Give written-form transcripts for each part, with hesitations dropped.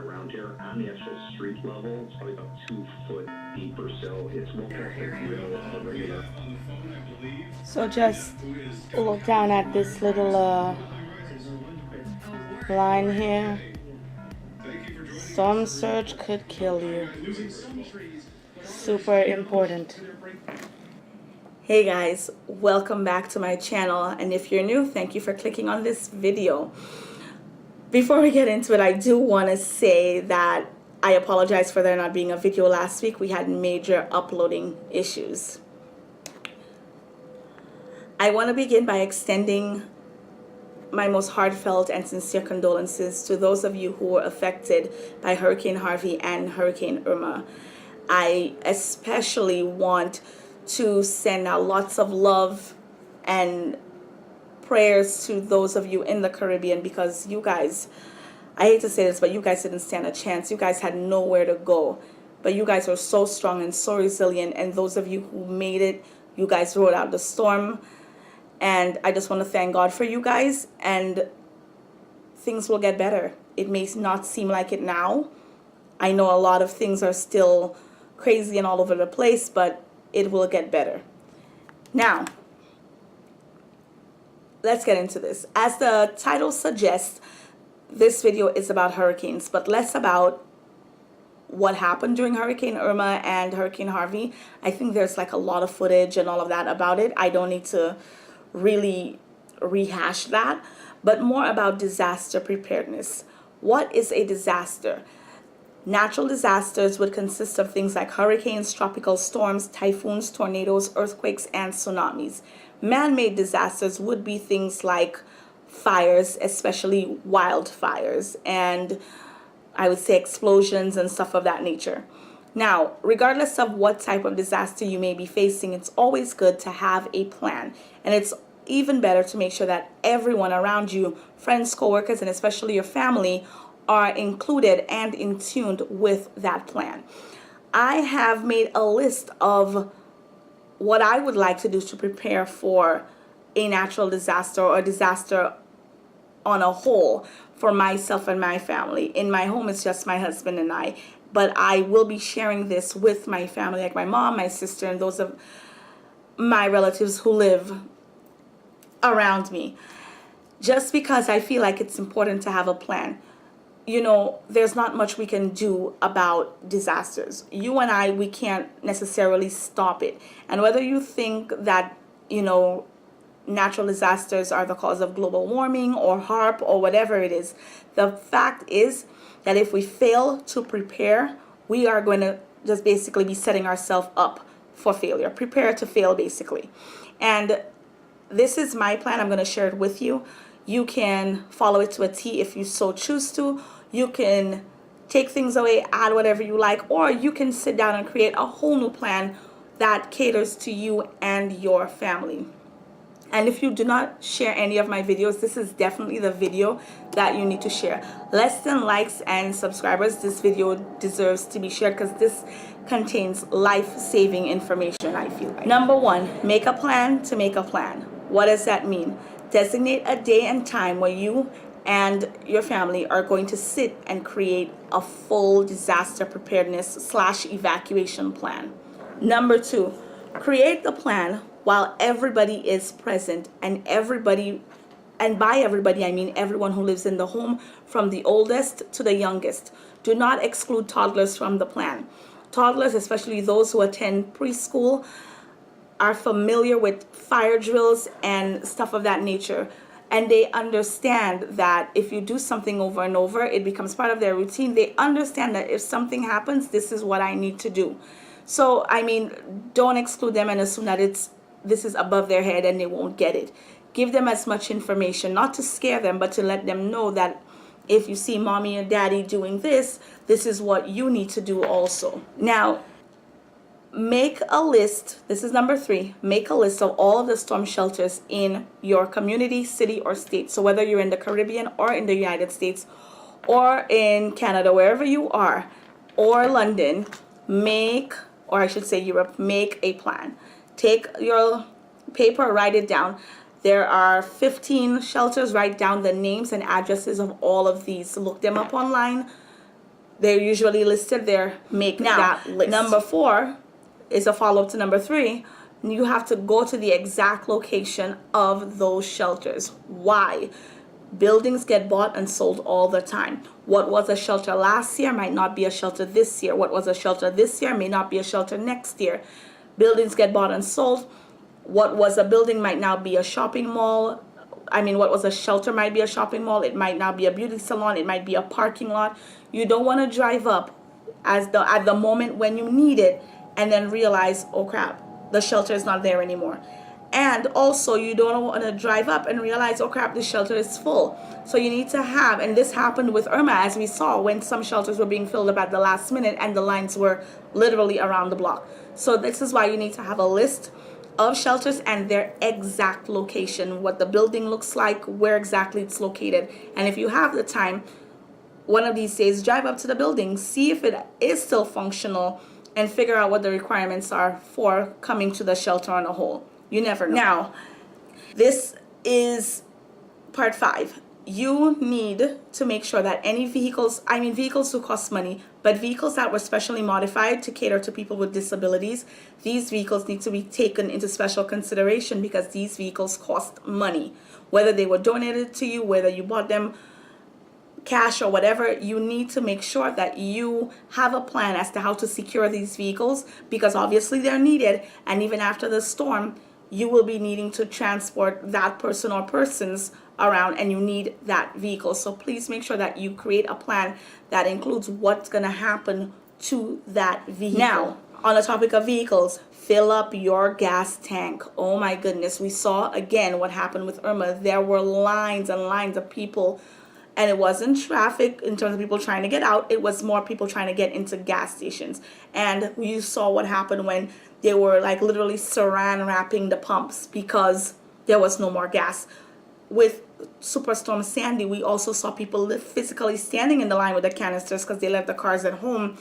around here on the actual street level. It's probably about 2 foot deep or so. It's won't affect real regular. So just look down at this little line here. Storm surge could kill you. Super important. Hey guys, welcome back to my channel, and if you're new, thank you for clicking on this video. Before we get into it, I do want to say that I apologize for there not being a video last week. We had major uploading issues. I want to begin by extending my most heartfelt and sincere condolences to those of you who were affected by Hurricane Harvey and Hurricane Irma. I especially want to send out lots of love and prayers to those of you in the Caribbean, because you guys, I hate to say this, but you guys didn't stand a chance. You guys had nowhere to go, but you guys were so strong and so resilient, and those of you who made it, you guys rode out the storm, and I just want to thank God for you guys, and things will get better. It may not seem like it now. I know a lot of things are still crazy and all over the place, but it will get better. Now, let's get into this. As the title suggests, this video is about hurricanes, but less about what happened during Hurricane Irma and Hurricane Harvey. I think there's like a lot of footage and all of that about it. I don't need to really rehash that, but more about disaster preparedness. What is a disaster? Natural disasters would consist of things like hurricanes, tropical storms, typhoons, tornadoes, earthquakes, and tsunamis. Man-made disasters would be things like fires, especially wildfires, and I would say explosions and stuff of that nature. Now, regardless of what type of disaster you may be facing, it's always good to have a plan, and it's even better to make sure that everyone around you, friends, coworkers, and especially your family, are included and in tune with that plan. I have made a list of what I would like to do to prepare for a natural disaster or a disaster on a whole for myself and my family. In my home, it's just my husband and I, but I will be sharing this with my family, like my mom, my sister, and those of my relatives who live around me, just because I feel like it's important to have a plan. You know, there's not much we can do about disasters. You and I, we can't necessarily stop it. And whether you think that, you know, natural disasters are the cause of global warming or HAARP or whatever it is, the fact is that if we fail to prepare, we are going to just basically be setting ourselves up for failure. Prepare to fail, basically. And this is my plan. I'm going to share it with you. You can follow it to a T if you so choose to. You can take things away, add whatever you like, or you can sit down and create a whole new plan that caters to you and your family. And if you do not share any of my videos, this is definitely the video that you need to share. Less than likes and subscribers, this video deserves to be shared because this contains life-saving information, I feel like. Number one, make a plan to make a plan. What does that mean? Designate a day and time where you and your family are going to sit and create a full disaster preparedness / evacuation plan. Number two, create the plan while everybody is present, and everybody, and by everybody I mean everyone who lives in the home, from the oldest to the youngest. Do not exclude toddlers from the plan. Toddlers, especially those who attend preschool, are familiar with fire drills and stuff of that nature, and they understand that if you do something over and over, it becomes part of their routine. They understand that if something happens, this is what I need to do. So I mean, don't exclude them and assume that this is above their head and they won't get it. Give them as much information, not to scare them, but to let them know that if you see mommy and daddy doing this, this is what you need to do also. Now, make a list. This is number three. Make a list of all of the storm shelters in your community, city, or state. So whether you're in the Caribbean or in the United States or in Canada, wherever you are, or London, or I should say Europe, make a plan. Take your paper, write it down. There are 15 shelters. Write down the names and addresses of all of these. Look them up online. They're usually listed there. Make that list. Number 4 is a follow-up to number 3. You have to go to the exact location of those shelters. Why? Buildings get bought and sold all the time. What was a shelter last year might not be a shelter this year. What was a shelter this year may not be a shelter next year. Buildings get bought and sold. What was a building might now be a shopping mall. What was a shelter might be a shopping mall. It might now be a beauty salon. It might be a parking lot. You don't want to drive up at the moment when you need it and then realize, oh crap, the shelter is not there anymore. And also, you don't want to drive up and realize, oh crap, the shelter is full. So you need to have, and this happened with Irma, as we saw, when some shelters were being filled up at the last minute and the lines were literally around the block. So this is why you need to have a list of shelters and their exact location, what the building looks like, where exactly it's located. And if you have the time, one of these days, drive up to the building, see if it is still functional, and figure out what the requirements are for coming to the shelter on a whole. You never know. Now, this is part 5. You need to make sure that any vehicles do cost money, but vehicles that were specially modified to cater to people with disabilities, these vehicles need to be taken into special consideration because these vehicles cost money. Whether they were donated to you, whether you bought them cash or whatever, you need to make sure that you have a plan as to how to secure these vehicles, because obviously they're needed, and even after the storm, you will be needing to transport that person or persons around, and you need that vehicle. So please make sure that you create a plan that includes what's going to happen to that vehicle. Now, on the topic of vehicles, fill up your gas tank. Oh my goodness, we saw again what happened with Irma. There were lines and lines of people, and it wasn't traffic in terms of people trying to get out. It was more people trying to get into gas stations. And you saw what happened when they were like literally saran wrapping the pumps because there was no more gas. With Superstorm Sandy, we also saw people physically standing in the line with the canisters because they left the cars at home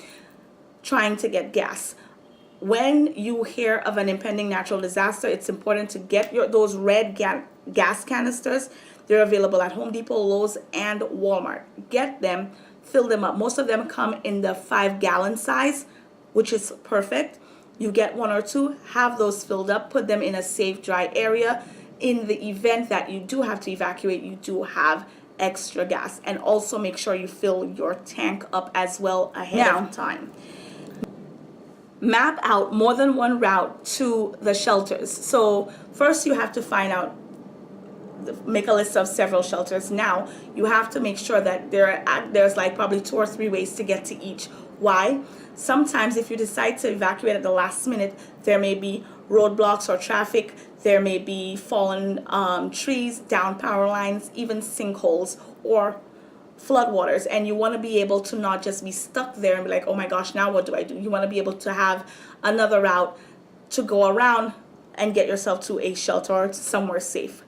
trying to get gas. When you hear of an impending natural disaster, it's important to get those red gas canisters. They're available at Home Depot, Lowe's, and Walmart. Get them, fill them up. Most of them come in the 5-gallon size, which is perfect. You get 1 or 2, have those filled up, put them in a safe, dry area. In the event that you do have to evacuate, you do have extra gas. And also make sure you fill your tank up as well ahead of time. Map out more than one route to the shelters. So first you have to find out, make a list of several shelters. Now you have to make sure that there's like probably 2 or 3 ways to get to each. Why? Sometimes if you decide to evacuate at the last minute, there may be roadblocks or traffic, there may be fallen trees, down power lines, even sinkholes or floodwaters, and you want to be able to not just be stuck there and be like, oh my gosh, now what do I do? You want to be able to have another route to go around and get yourself to a shelter or somewhere safe.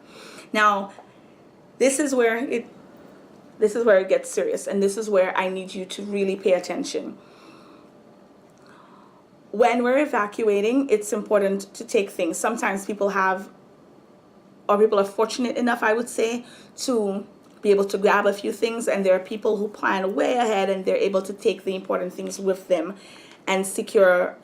Now, this is where it gets serious, and this is where I need you to really pay attention. When we're evacuating, it's important to take things. Sometimes people are fortunate enough, I would say, to be able to grab a few things, and there are people who plan way ahead and they're able to take the important things with them and secure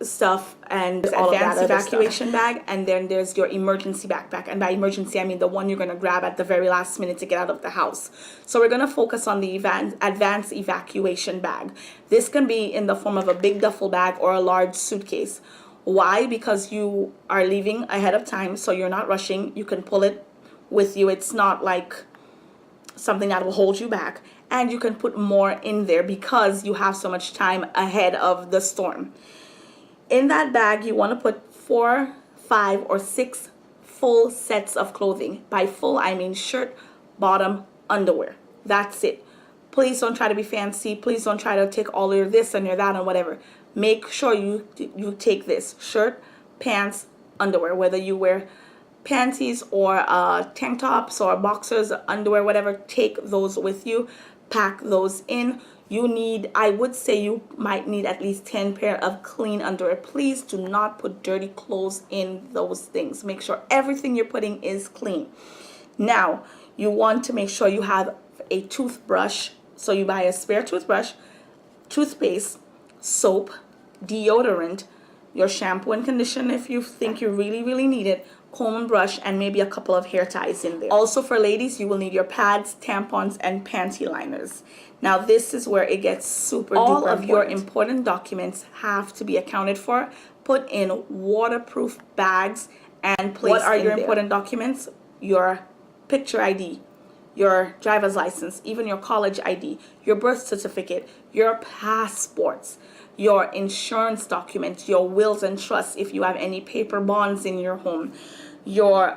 stuff and advanced evacuation bag, and then there's your emergency backpack. And by emergency, I mean the one you're going to grab at the very last minute to get out of the house. So we're going to focus on the advanced evacuation bag. This can be in the form of a big duffel bag or a large suitcase. Why? Because you are leaving ahead of time, so you're not rushing. You can pull it with you. It's not like something that will hold you back, and you can put more in there because you have so much time ahead of the storm. In that bag, you want to put 4, 5, or 6 full sets of clothing. By full, I mean shirt, bottom, underwear. That's it. Please don't try to be fancy. Please don't try to take all your this and your that and whatever. Make sure you take this: shirt, pants, underwear. Whether you wear panties or tank tops or boxers, underwear, whatever, take those with you. Pack those in. I would say you might need at least 10 pair of clean underwear. Please do not put dirty clothes in those things. Make sure everything you're putting is clean. Now, you want to make sure you have a toothbrush. So you buy a spare toothbrush, toothpaste, soap, deodorant, your shampoo and conditioner if you think you really need it, comb and brush, and maybe a couple of hair ties in there. Also for ladies, you will need your pads, tampons, and panty liners. Now this is where it gets super duper important. All of your important documents have to be accounted for, put in waterproof bags, and placed in there. What are your important documents? Your picture ID, your driver's license, even your college ID, your birth certificate, your passports, your insurance documents, your wills and trusts if you have any paper bonds in your home, your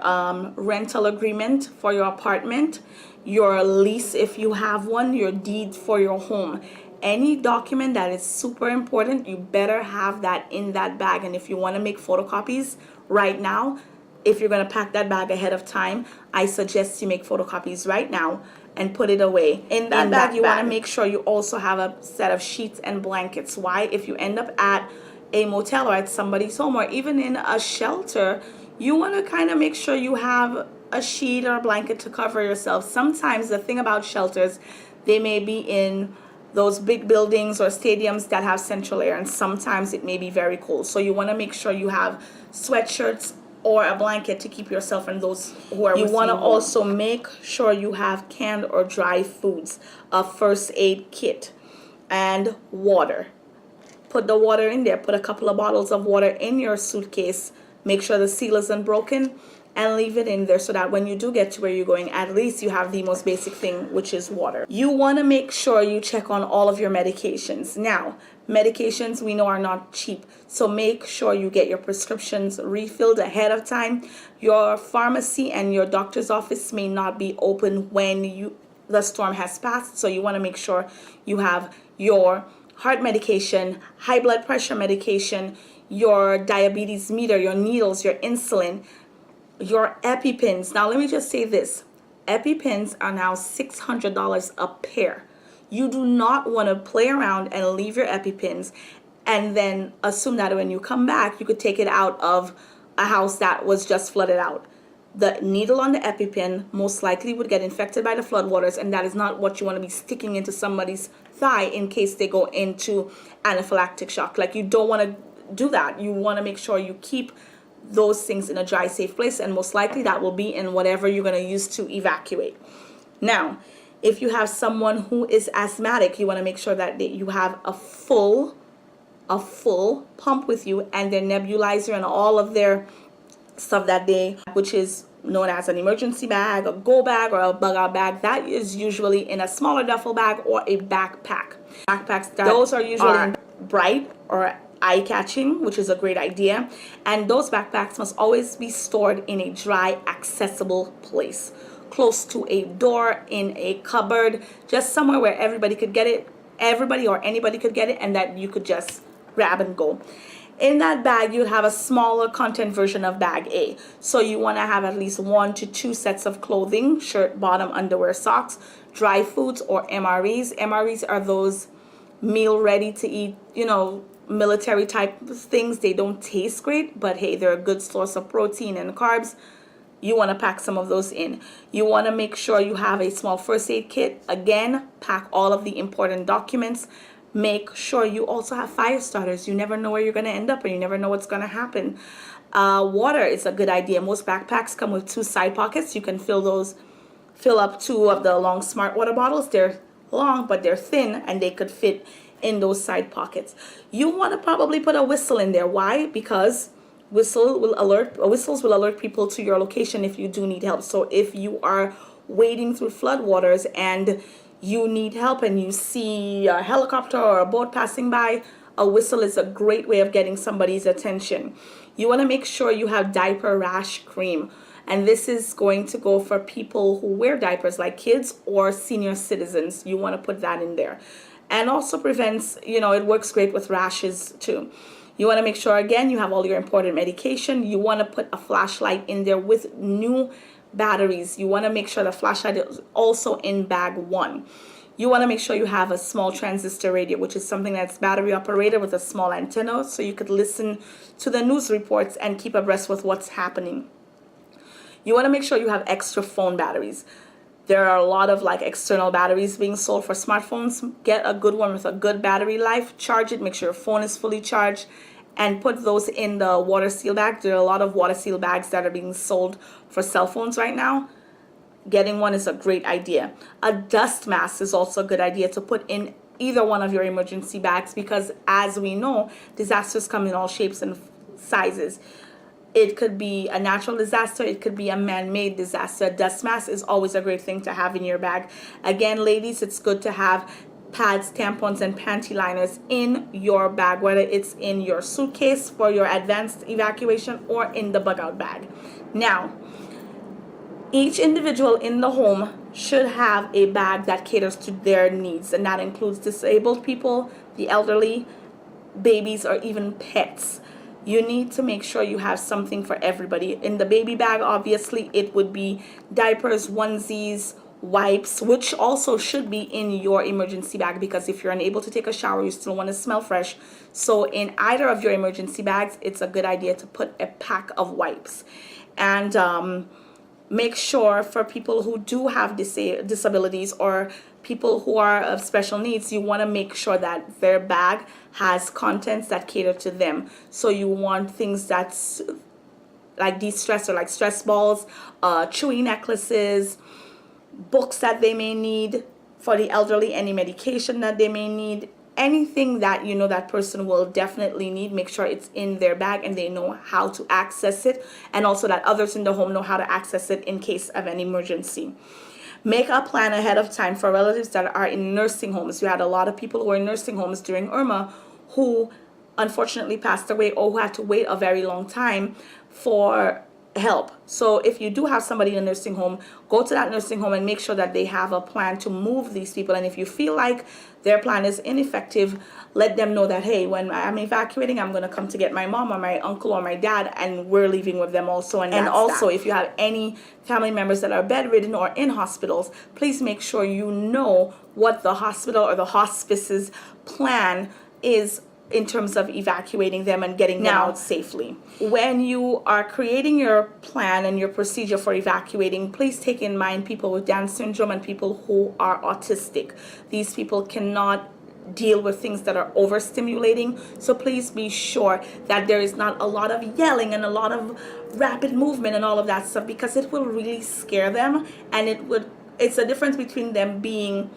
rental agreement for your apartment, your lease if you have one, your deed for your home. Any document that is super important, you better have that in that bag. And if you want to make photocopies right now, if you're going to pack that bag ahead of time, I suggest you make photocopies right now and put it away. In that bag, you want to make sure you also have a set of sheets and blankets. Why? If you end up at a motel or at somebody's home or even in a shelter, you want to kind of make sure you have a sheet or a blanket to cover yourself. Sometimes the thing about shelters, they may be in those big buildings or stadiums that have central air, and sometimes it may be very cold. So you want to make sure you have sweatshirts or a blanket to keep yourself and those who are with you. You want to also make sure you have canned or dry foods, a first aid kit, and water. Put the water in there. Put a couple of bottles of water in your suitcase. Make sure the seal isn't broken and leave it in there so that when you do get to where you're going, at least you have the most basic thing, which is water. You want to make sure you check on all of your medications. Now, medications we know are not cheap, so make sure you get your prescriptions refilled ahead of time. Your pharmacy and your doctor's office may not be open when the storm has passed, so you want to make sure you have your heart medication, high blood pressure medication, your diabetes meter, your needles, your insulin, your EpiPens. Now let me just say this, EpiPens are now $600 a pair. You do not want to play around and leave your EpiPens and then assume that when you come back you could take it out of a house that was just flooded out. The needle on the EpiPen most likely would get infected by the floodwaters, and that is not what you want to be sticking into somebody's thigh in case they go into anaphylactic shock. Like, you don't want to do that. You want to make sure you keep those things in a dry, safe place, and most likely that will be in whatever you're going to use to evacuate. Now, if you have someone who is asthmatic, you want to make sure that you have a full pump with you, and their nebulizer and all of their stuff that which is known as an emergency bag, a go bag, or a bug out bag. That is usually in a smaller duffel bag or a backpack. Backpacks, those are usually bright or eye-catching, which is a great idea, and those backpacks must always be stored in a dry, accessible place, close to a door, in a cupboard, just somewhere where everybody could get it, everybody or anybody could get it, and that you could just grab and go. In that bag, you have a smaller content version of bag A, so you want to have at least 1 to 2 sets of clothing, shirt, bottom, underwear, socks, dry foods or MREs. MREs are those meal ready to eat, military type things. They don't taste great, but hey, they're a good source of protein and carbs. You want to pack some of those in. You want to make sure you have a small first aid kit. Again, pack all of the important documents. Make sure you also have fire starters. You never know where you're going to end up, and you never know what's going to happen. Water is a good idea. Most backpacks come with 2 side pockets. You can fill up 2 of the long smart water bottles. They're long, but they're thin, and they could fit in those side pockets. You want to probably put a whistle in there. Why? Because whistles will alert people to your location if you do need help. So if you are wading through floodwaters and you need help and you see a helicopter or a boat passing by, a whistle is a great way of getting somebody's attention. You want to make sure you have diaper rash cream, and this is going to go for people who wear diapers, like kids or senior citizens. You want to put that in there. And also prevents, it works great with rashes too. You want to make sure, again, you have all your important medication. You want to put a flashlight in there with new batteries. You want to make sure the flashlight is also in bag 1. You want to make sure you have a small transistor radio, which is something that's battery operated with a small antenna, so you could listen to the news reports and keep abreast with what's happening. You want to make sure you have extra phone batteries. There are a lot of like external batteries being sold for smartphones. Get a good one with a good battery life. Charge it. Make sure your phone is fully charged, and put those in the water seal bag. There are a lot of water seal bags that are being sold for cell phones right now. Getting one is a great idea. A dust mask is also a good idea to put in either one of your emergency bags, because as we know, disasters come in all shapes and sizes. It could be a natural disaster. It could be a man-made disaster. A dust mask is always a great thing to have in your bag. Again, ladies, it's good to have pads, tampons, and panty liners in your bag, whether it's in your suitcase for your advanced evacuation or in the bug-out bag. Now, each individual in the home should have a bag that caters to their needs, and that includes disabled people, the elderly, babies, or even pets. You need to make sure you have something for everybody. In the baby bag, obviously, it would be diapers, onesies, wipes, which also should be in your emergency bag, because if you're unable to take a shower, you still want to smell fresh. So in either of your emergency bags, it's a good idea to put a pack of wipes. And make sure for people who do have disabilities or people who are of special needs, you want to make sure that their bag has contents that cater to them. So you want things that's like de-stressor, like stress balls, chewing necklaces, books that they may need for the elderly, any medication that they may need, anything that you know that person will definitely need. Make sure it's in their bag and they know how to access it, and also that others in the home know how to access it in case of an emergency. Make a plan ahead of time for relatives that are in nursing homes. You had a lot of people who were in nursing homes during Irma who unfortunately passed away, or who had to wait a very long time for help. So if you do have somebody in a nursing home, go to that nursing home and make sure that they have a plan to move these people. And if you feel like their plan is ineffective, let them know that, hey, when I'm evacuating, I'm going to come to get my mom or my uncle or my dad, and we're leaving with them also. And also, if you have any family members that are bedridden or in hospitals, please make sure you know what the hospital or the hospice's plan is in terms of evacuating them and getting them out safely. When you are creating your plan and your procedure for evacuating, please take in mind people with Down syndrome and people who are autistic. These people cannot deal with things that are overstimulating, so please be sure that there is not a lot of yelling and a lot of rapid movement and all of that stuff, because it will really scare them, and it's a difference between them being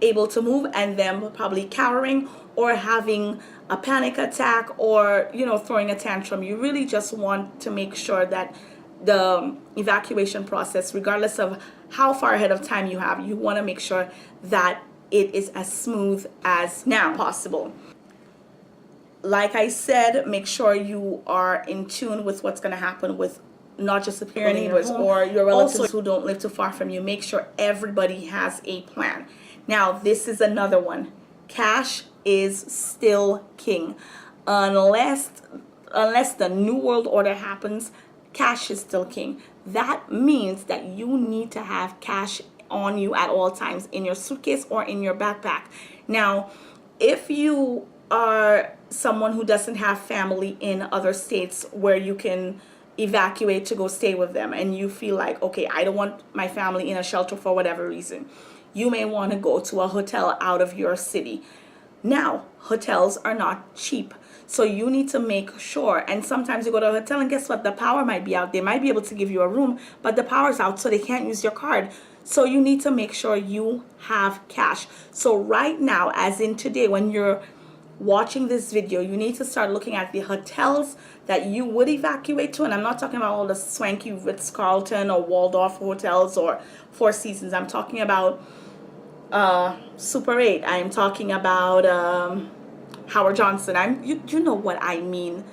able to move and them probably cowering or having a panic attack or, you know, throwing a tantrum. You really just want to make sure that the evacuation process, regardless of how far ahead of time you have, you want to make sure that it is as smooth as now possible. Like I said, make sure you are in tune with what's going to happen with not just the people in your home, or your relatives also who don't live too far from you. Make sure everybody has a plan. Now, this is another one. Cash is still king. Unless the New World Order happens, cash is still king. That means that you need to have cash on you at all times, in your suitcase or in your backpack. Now, if you are someone who doesn't have family in other states where you can evacuate to go stay with them, and you feel like, okay, I don't want my family in a shelter for whatever reason, you may want to go to a hotel out of your city. Now, hotels are not cheap, so you need to make sure. And sometimes you go to a hotel and guess what? The power might be out. They might be able to give you a room, but the power's out, so they can't use your card. So you need to make sure you have cash. So right now, as in today, when you're watching this video, you need to start looking at the hotels that you would evacuate to. And I'm not talking about all the swanky Ritz-Carlton or Waldorf hotels or Four Seasons. I'm talking about Super 8. I'm talking about Howard Johnson. You know what I mean.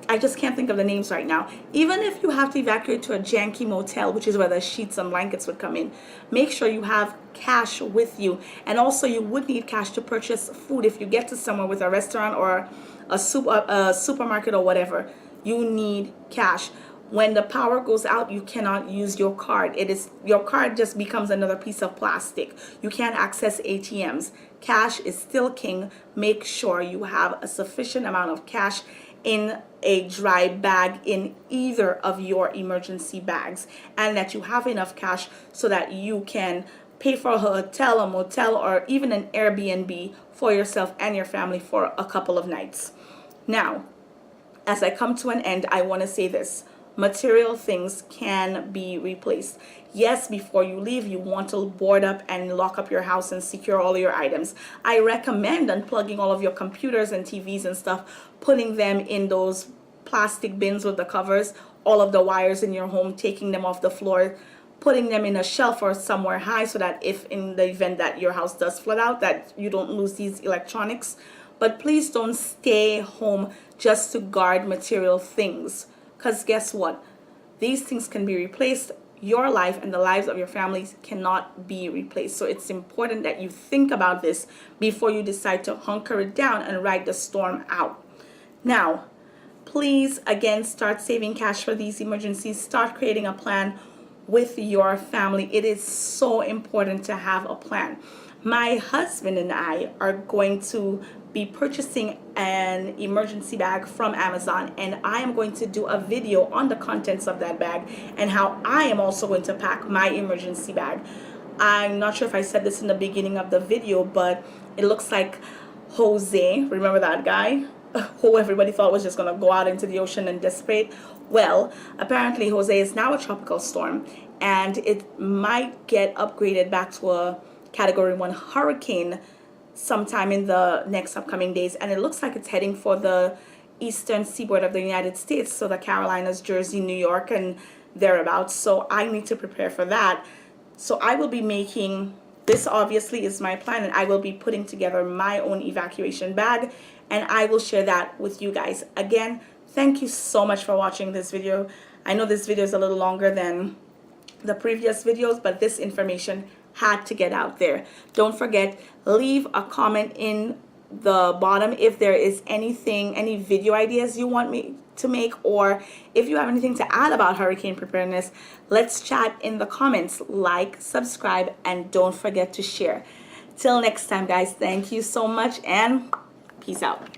I just can't think of the names right now. Even if you have to evacuate to a janky motel, which is where the sheets and blankets would come in, make sure you have cash with you. And also, you would need cash to purchase food. If you get to somewhere with a restaurant or a supermarket or whatever, you need cash. When the power goes out, you cannot use your card. Your card just becomes another piece of plastic. You can't access ATMs. Cash is still king. Make sure you have a sufficient amount of cash in a dry bag in either of your emergency bags, and that you have enough cash so that you can pay for a hotel, a motel, or even an Airbnb for yourself and your family for a couple of nights. Now, as I come to an end, I want to say this. Material things can be replaced. Yes, before you leave, you want to board up and lock up your house and secure all your items. I recommend unplugging all of your computers and TVs and stuff, putting them in those plastic bins with the covers, all of the wires in your home, taking them off the floor, putting them in a shelf or somewhere high so that if in the event that your house does flood out, that you don't lose these electronics. But please don't stay home just to guard material things, because guess what? These things can be replaced. Your life and the lives of your families cannot be replaced. So it's important that you think about this before you decide to hunker it down and ride the storm out. Now, please, again, start saving cash for these emergencies. Start creating a plan with your family. It is so important to have a plan. My husband and I are going to be purchasing an emergency bag from Amazon, and I am going to do a video on the contents of that bag and how I am also going to pack my emergency bag. I'm not sure if I said this in the beginning of the video, but it looks like Jose, remember that guy who everybody thought was just going to go out into the ocean and dissipate? Well, apparently Jose is now a tropical storm, and it might get upgraded back to a Category 1 hurricane sometime in the next upcoming days, and it looks like it's heading for the eastern seaboard of the United States, so the Carolinas, Jersey, New York, and thereabouts. So I need to prepare for that. So I will be making, this obviously is my plan, and I will be putting together my own evacuation bag, and I will share that with you guys. Again, thank you so much for watching this video. I know this video is a little longer than the previous videos, but this information had to get out there. Don't forget, leave a comment in the bottom if there is anything, any video ideas you want me to make, or if you have anything to add about hurricane preparedness. Let's chat in the comments. Like, subscribe, and don't forget to share. Till next time, guys, thank you so much, and peace out.